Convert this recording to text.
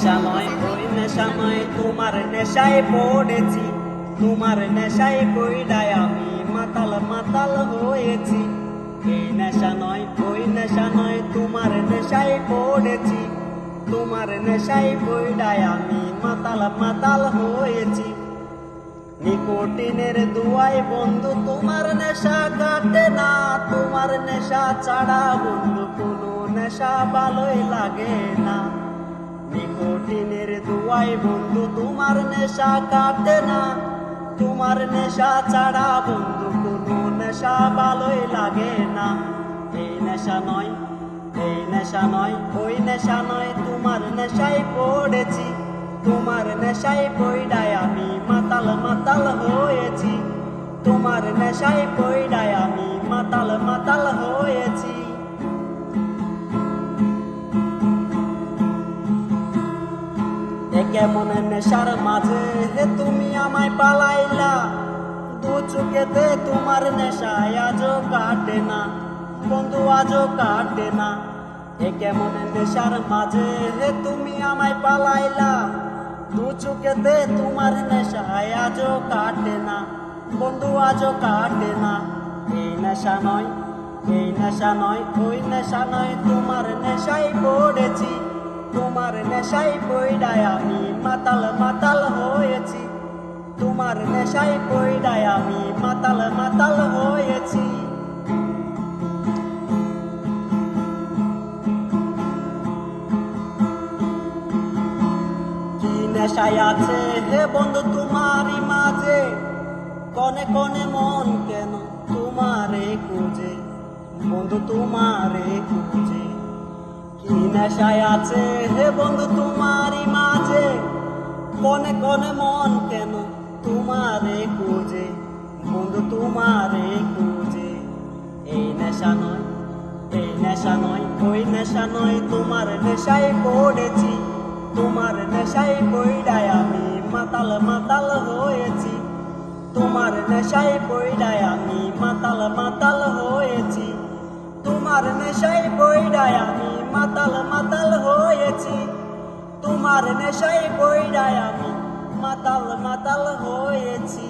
নেশা নয় ওই নেশা নয়, তোমার নেশায় পড়েছি, তোমার নেশায় পড়ায় আমি মাতাল মাতাল হয়েছি। এই নেশা নয় ওই নেশা নয়, তোমার নেশায় পড়েছি, তোমার নেশায় পড়ায় আমি মাতাল মাতাল হয়েছি। নিকোটিনের দুয়ায় বন্ধু তোমার নেশা কাটে না, তোমার নেশা ছাড়া বন্ধু কোনো নেশা ভালোই লাগে না। নিকোটিনের দুয়ায় বন্ধু তোমার নেশা কাটে না, তোমার নেশা ছাড়া বন্ধু কোনো নেশা ভালোই লাগে না। এই নেশা নয়, এই নেশা নয়, ওই নেশা নয়, তোমার নেশায় পড়েছি, তোমার নেশায় পড়ায় আমি মাতাল মাতাল হয়েছি, তোমার নেশায় পড়ায় আমি মাতাল মাতাল হয়েছি। কেমন নেশার মাঝে হে তুমি আমায় পালাইলা, দু চোখেতে তোমার নেশা আজও কাটে না বন্ধু, আজও কাটে না। কেমন নেশার মাঝে হে তুমি আমায় পালাইলা, দু চোখেতে তোমার নেশা আজও কাটে না বন্ধু, আজও কাটে না। এই নেশা নয়, এই নেশা নয়, ওই নেশা নয়, তোমার নেশায় পড়েছি, তোমার নেশায় পড়ায় আমি মাতাল মাতাল হয়েছি, তোমার নেশায় পড়ায় আমি মাতাল মাতাল হয়েছি। কি নেশায় আছে হে বন্ধু তোমারই মাঝে, কনে কনে মন কেন তোমারে খুঁজে বন্ধু, তোমারে খুঁজে। কি নেশায় আছে হে বন্ধু তোমারই মাঝে, কনে কনে মন কেন তোমারে খুঁজে বন্ধু, তোমারে খুঁজে। এই নেশা নয়, এই নেশা নয়, ওই নেশা নয়, তোমার নেশায় পড়েছি, তোমার নেশায় পড়ায় আমি মাতাল মাতাল হয়েছি, তোমার নেশায় পড়ায় আমি মাতাল মাতাল হয়েছি, তোমার নেশায় পড়ায় আমি মাতাল মাতাল হয়েছি, তোমার নেশায় পড়ায় আমি মাতাল মাতাল হয়েছি।